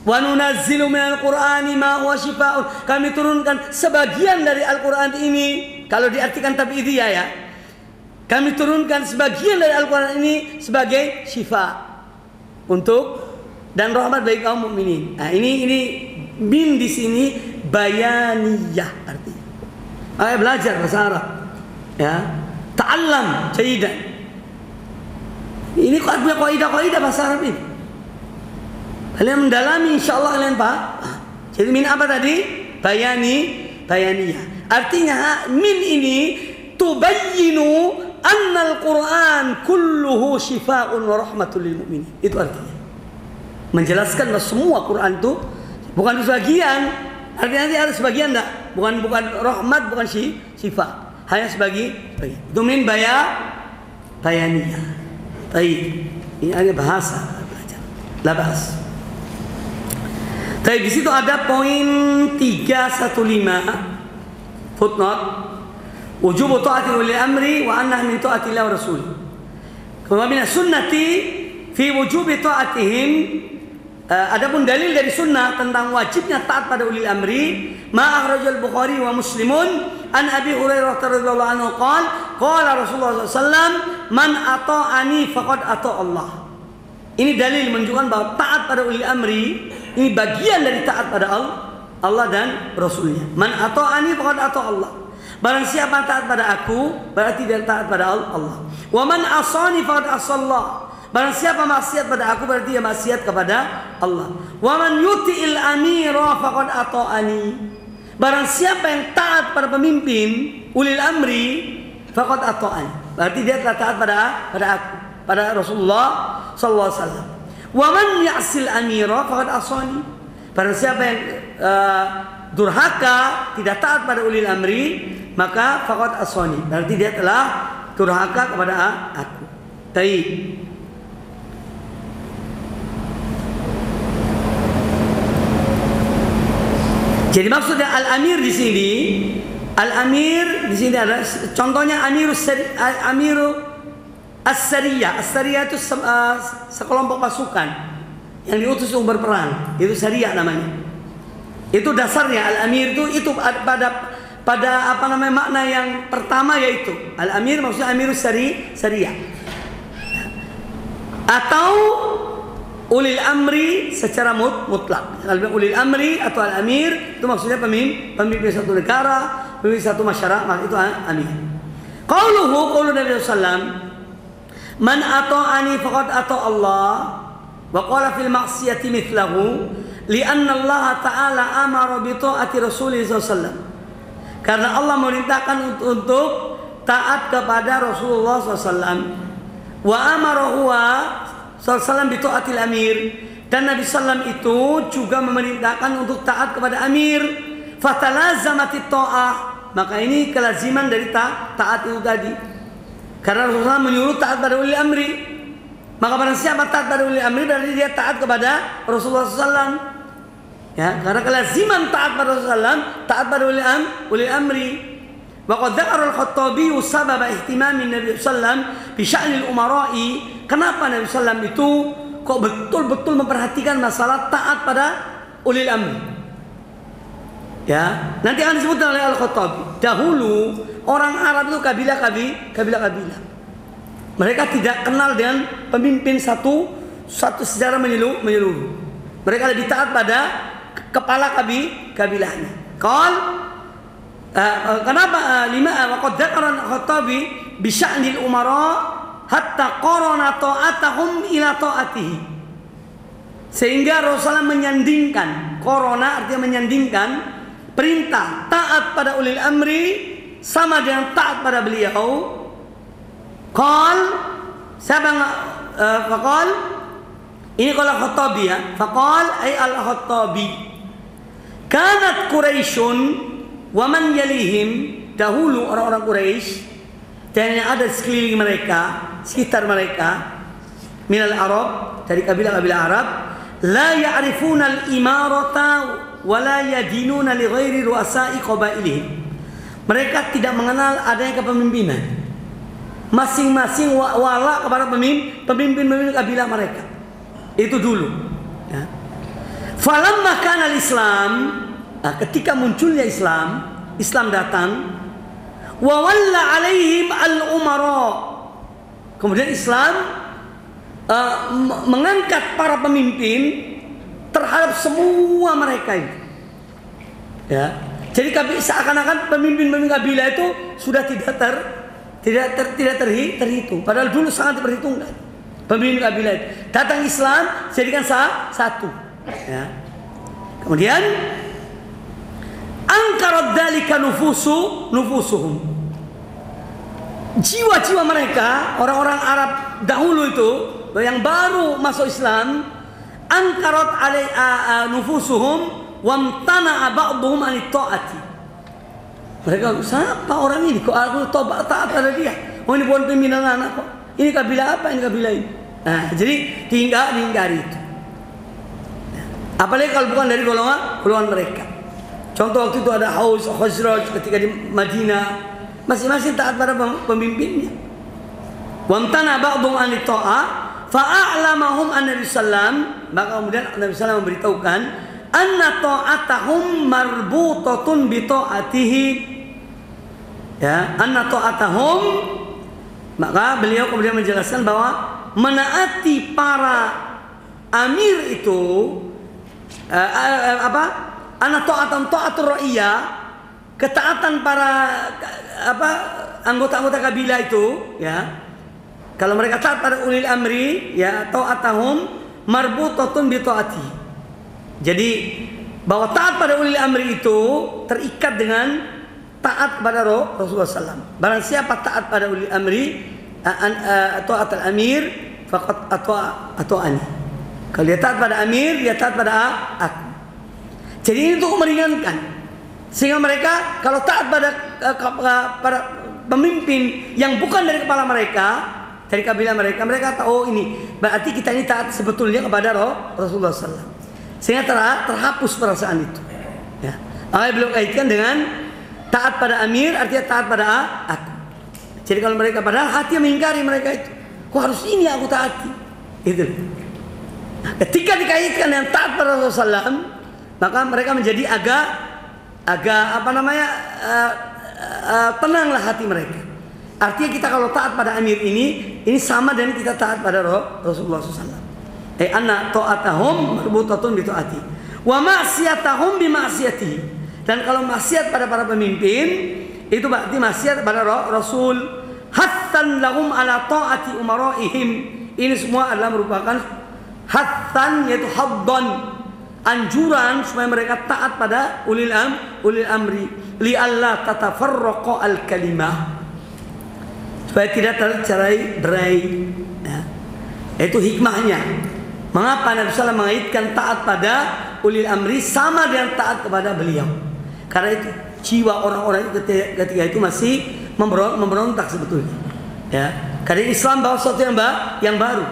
B: Wa nunazzilu minal Qur'ani ma huwa shifaa'un. Kami turunkan sebagian dari Al-Qur'an ini, kalau diartikan tab'idiyah ya. Kami turunkan sebagian dari Al-Qur'an ini sebagai syifa untuk dan rahmat bagi kaum mukminin. Nah, ini min di sini bayaniyah artinya. Ayo belajar bahasa Arab. Ya. Ta'allam jayidan. Ini kaidah-kaidah bahasa Arab ini. Kalian mendalami, insyaallah kalian paham. Jadi min apa tadi? Bayaniyah. Artinya min ini tubayyinu anna al-Qur'an kulluhu shifaa'un wa rahmatul lil mu'minin. Itu artinya. Menjelaskan bahwa semua Quran itu bukan sebagian. Artinya nanti ada sebagian enggak? Bukan rahmat, bukan syifa. Hanya sebagian. Itu min bayaniyah. Baik. Ini ada bahasa belajar. Labas. Tapi di situ ada poin 315 footnote, wujubu ta'ati ulil amri wa annahu min ta'atillah wa rasul. Wa min sunnati fi wujubi ta'atihim. Adapun dalil dari sunnah tentang wajibnya taat pada ulil amri, ma akhrajal Bukhari wa Muslimun an Abi Hurairah radhiyallahu anhu qala Rasulullah sallallahu alaihi wasallam, man ata'ani faqad ata' Allah. Ini dalil menunjukkan bahwa taat pada ulil amri ini bagian dari taat pada Allah dan Rasulnya. Man ata'ani faqad ata' Allah. Barang siapa taat pada aku, berarti dia taat pada Allah. Wa man asani faqad asallah. Barang siapa maksiat pada aku, berarti dia maksiat kepada Allah. Wa man yuti'il amira faqad ata'ani. Barang siapa yang taat pada pemimpin ulil amri faqad ata'ani. Berarti dia telah taat pada aku, pada Rasulullah sallallahu alaihi wasallam. Wa man ya'sil amira faqad asani. Barang siapa yang durhaka, tidak taat pada ulil amri, maka faqad asani. Berarti dia telah durhaka kepada aku. Baik. Jadi maksudnya al-amir di sini, al-amir di sini adalah contohnya amiru as-sariyah. As-sariyah itu sekelompok pasukan yang diutus untuk berperang. Itu sariyah namanya. Itu dasarnya al-amir itu pada makna yang pertama, yaitu al-amir maksudnya amirus syariah atau ulil amri secara mutlak. Kalau ulil amri atau al-amir itu maksudnya pemimpin satu negara, pemimpin satu masyarakat, itu amir. Qauluhu Nabi sallallahu man ata'ani faqad ata Allah wa qala fil ma'siyati mithlahu li'anna Allah ta'ala amara bi ta'ati Rasulih sallallahu alaihi wasallam. Karena Allah memerintahkan untuk taat kepada Rasulullah SAW. Wa amara huwa SAW bi ta'atil amir, dan Nabi SAW itu juga memerintahkan untuk taat kepada amir. Fatalazamatit ta'ah, maka ini kelaziman dari taat itu tadi. Karena Rasulullah menyuruh taat pada ulil amri, maka barang siapa taat pada ulil amri berarti dia taat kepada Rasulullah SAW. Ya, karena kelaziman taat pada Rasulullah, taat pada ulil amri. Wa qad dzakara al-Khattabi sabab ihtimami Nabi sallallahu bi sya'nil umara'i. Kenapa Nabi sallallahu itu kok betul-betul memperhatikan masalah taat pada ulil amri? Ya, nanti akan disebutkan oleh Al-Khattabi. Dahulu orang Arab itu kabilah-kabilah. Mereka tidak kenal dengan pemimpin satu secara menyeluruh. Mereka lebih taat pada kepala kabilahnya. Kenapa waqad dzakara al-Khattabi bi sya'nil umara hatta qarana ta'atahum ila ta'atihi. Sehingga Rasulullah menyandingkan, qarana artinya menyandingkan perintah taat pada ulil amri sama dengan taat pada beliau. Faqal ini kalau Khattabi ya, faqal ay al-Khattabi kanat Quraisyun wa man yalihim, dahulu orang-orang Quraisy dan yang ada di sekeliling mereka, sekitar mereka, minal Arab, dari kabilah-kabilah Arab, la ya'rifuna al-imarata wa la yadinuna li ghairi ru'asa'i qabailihim. Mereka tidak mengenal adanya kepemimpinan. Masing-masing wala kepada pemimpin kabilah mereka. Itu dulu. Ya. Falamma kana al-Islam, ketika munculnya Islam datang, wa walla alaihim al-umara. Kemudian Islam mengangkat para pemimpin terhadap semua mereka itu. Ya. Jadi seakan-akan pemimpin kabilah itu sudah tidak terhitung. Padahal dulu sangat diperhitungkan. Pemimpin kabilah itu. Datang Islam jadikan satu. Ya. Kemudian angkarat dzalika nufusuhum. Jiwa-jiwa mereka, orang-orang Arab dahulu itu yang baru masuk Islam, angkarat nufusuhum wamtana'a ba'dhum anit ta'ati. Mereka, siapa orang ini kok aku taat pada dia? Oh, ini bukan pimpinan anak kok. Ini kabilah apa? Ini kabilah ini. Nah, jadi dihingari itu. Apalagi kalau bukan dari golongan mereka. Contoh waktu itu ada Aus, Khazraj ketika di Madinah, masing-masing taat pada pemimpinnya. Wamtana ba'dhum anit ta'ah fa'a'lamahum an-nabi sallam, maka kemudian Nabi sallam memberitahukan anna ta'atahum marbutatun bi ta'atihi. Ya, anna ta'atahum, maka beliau kemudian menjelaskan bahwa menaati para amir itu anna ta'atur ra'iyah, ketaatan para anggota-anggota kabilah itu, ya. Kalau mereka taat pada ulil amri, ya, ta'atahum marbutatun bi ta'ati. Jadi bahwa taat pada ulil amri itu terikat dengan taat pada Rasulullah SAW. Barang siapa taat pada ulil amri atau atal amir, faqad ata'ani. Kalau dia taat pada amir, dia taat pada aku. Jadi ini untuk meringankan, sehingga mereka kalau taat pada pemimpin yang bukan dari kepala mereka, dari kabilah mereka, mereka tahu, oh ini berarti kita ini taat sebetulnya kepada Rasulullah SAW. Sehingga terhapus perasaan itu. Ya. Makanya beliau kaitkan dengan taat pada amir artinya taat pada aku. Jadi kalau mereka padahal hati mengingkari mereka itu, kok harus ini aku taati? Itu. Nah, ketika dikaitkan dengan taat pada Rasulullah SAW, maka mereka menjadi agak agak tenanglah hati mereka. Artinya kita kalau taat pada amir ini sama dengan kita taat pada Rasulullah SAW. Anna ta'atahum marbutatun bi ta'ati wa ma'siyatahum bi ma'siyati. Dan kalau maksiat pada para pemimpin itu berarti maksiat pada Rasul. Hattan lahum ala ta'ati umaraihim. Ini semua adalah merupakan hattan, yaitu haddan, anjuran supaya mereka taat pada ulil amri li alla tatafarraqa al kalimah, supaya tidak tercerai berai. Ya. Itu hikmahnya. Mengapa Nabi SAW mengaitkan taat pada ulil amri sama dengan taat kepada beliau? Karena itu jiwa orang-orang ketika itu masih memberontak sebetulnya. Ya. Karena Islam bawa sesuatu yang baru.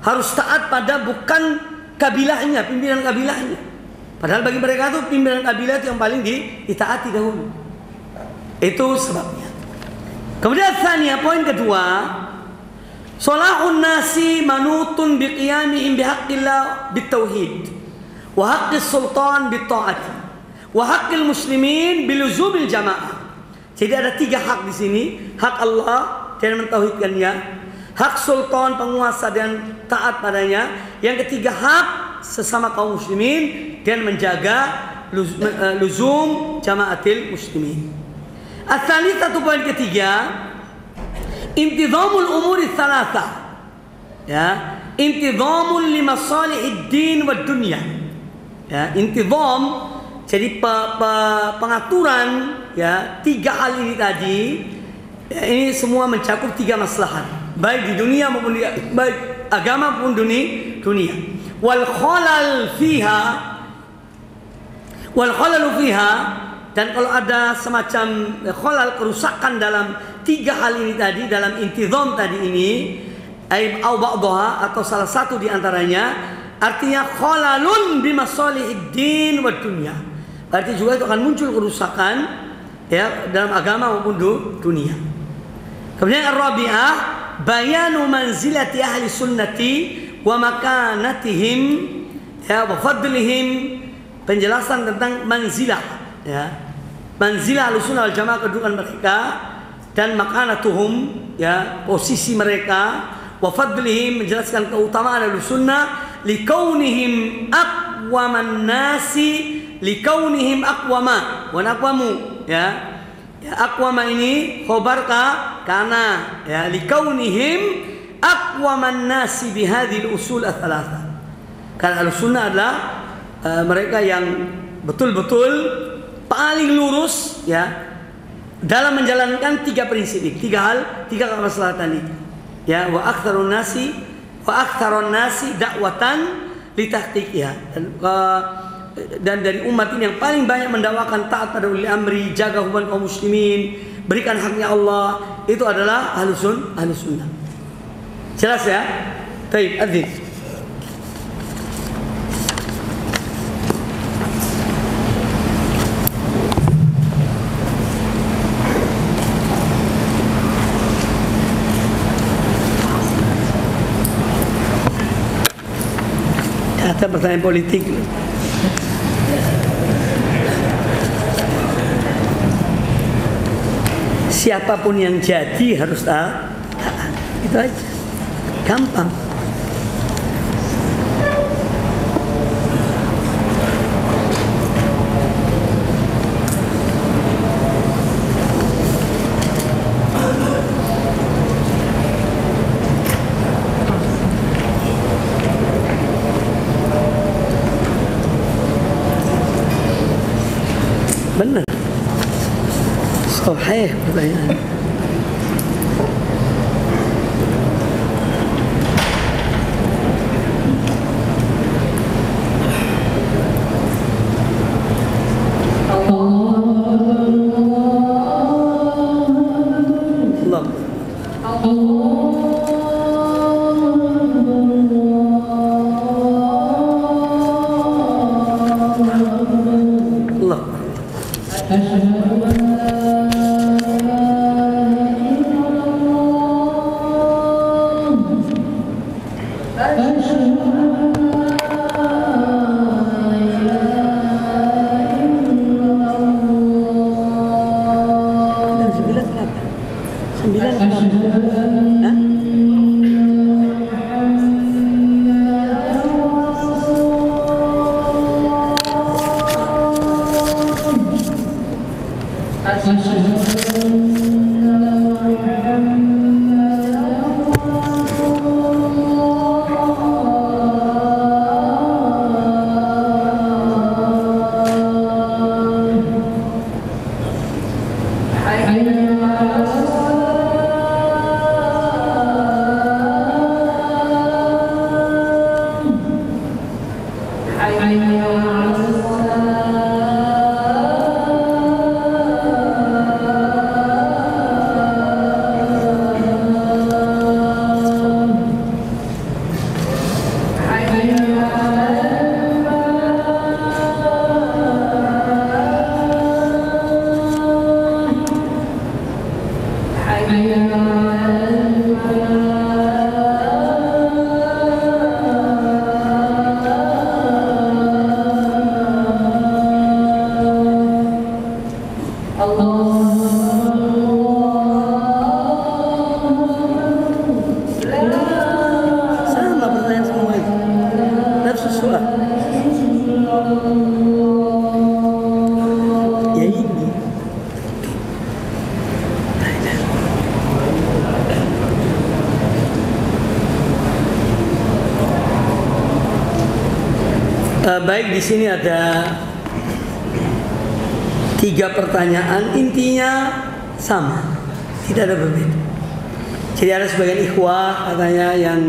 B: Harus taat pada bukan kabilahnya, pimpinan kabilahnya. Padahal bagi mereka itu pimpinan kabilah itu yang paling ditaati dahulu. Itu sebabnya. Kemudian tanya, poin kedua, salahun nasi manutun biqiyamihim bihaqqillah bitauhid wa haqqis sultan bitta'ati wa haqqil muslimin biluzumil jamaah. Jadi ada 3 hak di sini. Hak Allah dan mentauhidkannya, hak sultan penguasa dan taat padanya. Yang ketiga, hak sesama kaum muslimin dan menjaga luzum jamaatil muslimin. Ats-tsalitsatu, poin ketiga, intizamul umuri tsalatsa. Ya, intizamul limasalihid din wad dunya. Ya, intizam jadi pengaturan, ya, 3 hal ini tadi, ya, ini semua mencakup 3 maslahat, baik di dunia maupun baik agama maupun dunia. Wal khalalu fiha, dan kalau ada semacam khalal, kerusakan dalam 3 hal ini tadi, dalam intizam tadi ini, au ba'daha, atau salah satu di antaranya, artinya khalalun bimasalihid din wad dunya. Berarti juga itu akan muncul kerusakan, ya, dalam agama maupun dunia. Kemudian ar-rabi'ah, bayanu manzilati ahli sunnati wa makanatihim, ya, wa fadlihim, penjelasan tentang manzilah, ya, manzilah ahli sunnah wal jamaah, kedudukan mereka, dan makanatuhum, ya, posisi mereka, wa fadlihim, menjelaskan keutamaan ahli sunnah, likaunihim aqwaman nasi, likaunihim aqwama wa aqwamu, ya. Ya, aqwama ini khobar kana, ya, likaunihim aqwaman nasi bihadhil usul ats-tsalatsa. Karena al-sunnah adalah mereka yang betul-betul paling lurus, ya, dalam menjalankan 3 prinsip ini, 3 hal, 3 kemaslahatan ini. Ya, wa aktsarun nasi dakwatan litahqiqiha. Dan dari umat ini yang paling banyak mendakwakan taat pada ulil amri, jaga hubungan kaum muslimin, berikan haknya Allah, itu adalah ahlus sunnah. Jelas ya? Baik, adzin. Ada pertanyaan politik. Siapapun yang jadi harus taat. Itu aja. Gampang. Benar. Sahih pertanyaan. Baik, di sini ada 3 pertanyaan, intinya sama, tidak ada berbeda. Jadi ada sebagian ikhwah katanya yang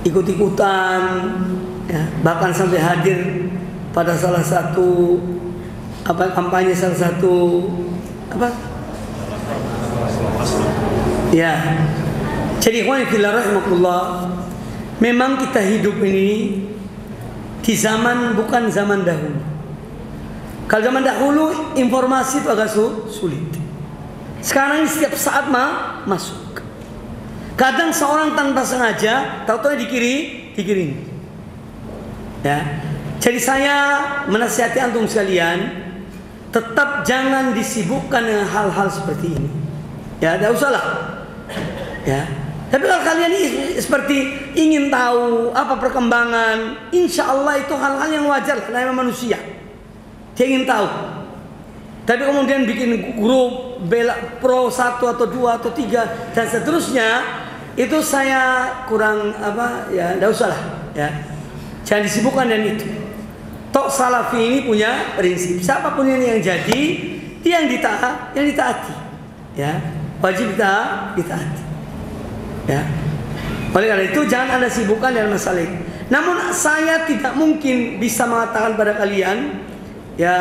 B: ikut-ikutan, ya, bahkan sampai hadir pada salah satu kampanye salah satu ya. Jadi ikhwan fillah rahimakumullah, memang kita hidup ini di zaman bukan zaman dahulu. Kalau zaman dahulu informasi itu agak sulit. Sekarang ini setiap saat masuk. Kadang seorang tanpa sengaja tahu-tahu dikirim. Ya. Jadi saya menasihati antum sekalian, tetap jangan disibukkan dengan hal-hal seperti ini. Ya, tidak usahlah. Ya. Tapi kalau kalian seperti ingin tahu apa perkembangan, insya Allah itu hal-hal yang wajar karena manusia. Dia ingin tahu. Tapi kemudian bikin grup bela pro 1 atau 2 atau 3 dan seterusnya, itu saya kurang ya, tidak usahlah. Ya. Jangan disibukkan dengan itu. Tok Salafi ini punya prinsip, siapapun yang jadi, dia yang ditaati. Ya, wajib ditaati. Ya. Oleh karena itu jangan Anda sibukkan dengan masalah ini. Namun saya tidak mungkin bisa mengatakan pada kalian, ya,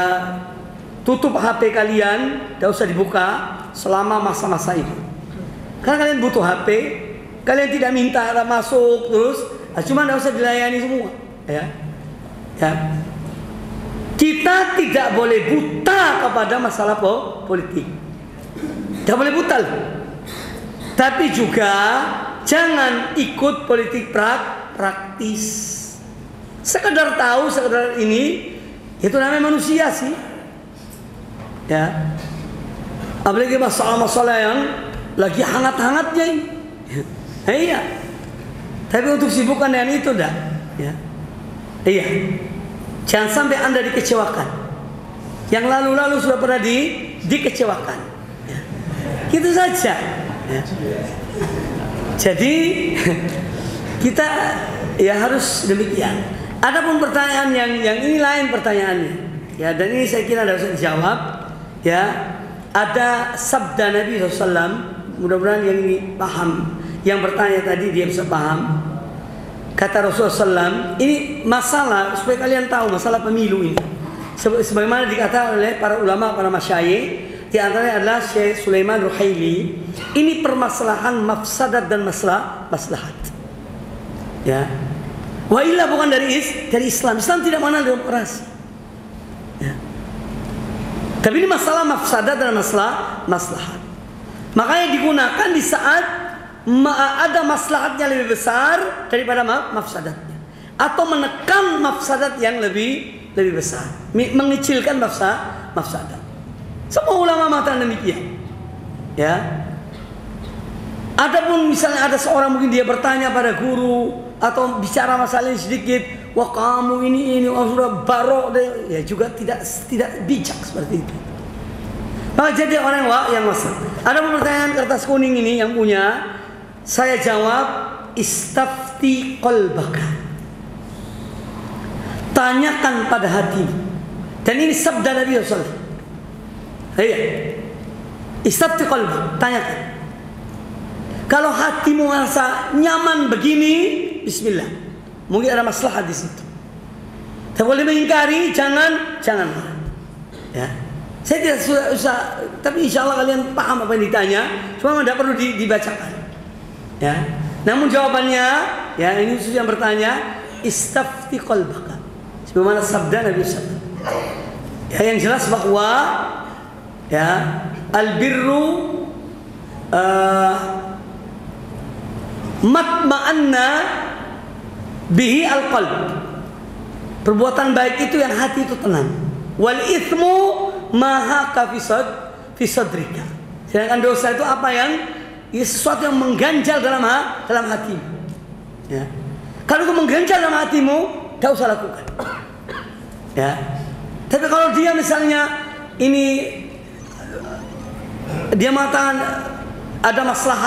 B: tutup HP kalian, tidak usah dibuka selama masa-masa itu. Karena kalian butuh HP, kalian tidak minta masuk terus, cuma tidak usah dilayani semua. Ya. Ya. Kita tidak boleh buta kepada masalah politik. Tidak boleh buta. Tapi juga jangan ikut politik praktis. Sekedar tahu, sekedar ini, itu namanya manusia sih. Ya. Apalagi masalah-masalah yang lagi hangat-hangatnya ini. Iya. Tapi untuk sibukkan dengan itu dah. Ya. Iya. Jangan sampai Anda dikecewakan. Yang lalu-lalu sudah pernah dikecewakan. Ya. Gitu saja. Ya. Jadi kita ya harus demikian. Adapun pertanyaan yang ini lain pertanyaannya. Ya, dan ini saya kira harus dijawab. Ya, ada sabda Nabi SAW. Mudah-mudahan yang ini paham. Yang bertanya tadi dia bisa paham. Kata Rasulullah SAW, ini masalah supaya kalian tahu masalah pemilu ini. Sebagaimana dikatakan oleh para ulama, para masyayikh, di antaranya adalah Syekh Sulaiman Ruhaili. Ini permasalahan mafsadat dan maslahat. Ya. Wa illa bukan dari Islam. Islam tidak mengenal demokrasi. Ya. Tapi ini masalah mafsadat dan maslahat. Makanya digunakan di saat ada maslahatnya lebih besar daripada mafsadatnya, atau menekan mafsadat yang lebih besar, mengecilkan mafsadat. Semua ulama mengatakan demikian. Ya. Adapun misalnya ada seorang mungkin dia bertanya pada guru atau bicara masalah ini sedikit, wah kamu ini sudah barok deh, ya juga tidak bijak seperti itu. Maka jadi orang yang masalah. Ada pertanyaan kertas kuning ini yang punya, saya jawab, istafti qalbaka. Tanyakan pada hati. Dan ini sabda Nabi SAW. Iya. Istafti qalbaka, tanyakan. Kalau hatimu merasa nyaman begini, bismillah. Mungkin ada maslahat di situ. Tak boleh mengingkari, jangan. Ya. Saya tidak usah, tapi insya Allah kalian paham apa yang ditanya. Cuma tidak perlu dibacakan. Ya. Namun jawabannya, ya ini khusus yang bertanya, istafti qalbaka. Sebagaimana sabda Nabi SAW. Ya, yang jelas bahwa ya albirru matma'anna bihi alqalb. Perbuatan baik itu yang hati itu tenang. Wal ithmu mahaka fi sadrika. Sedangkan dosa itu apa yang sesuatu yang mengganjal dalam hatimu. Ya. Kalau itu mengganjal dalam hatimu, tidak usah lakukan. Ya. Tapi kalau dia misalnya ini dia mengatakan ada masalah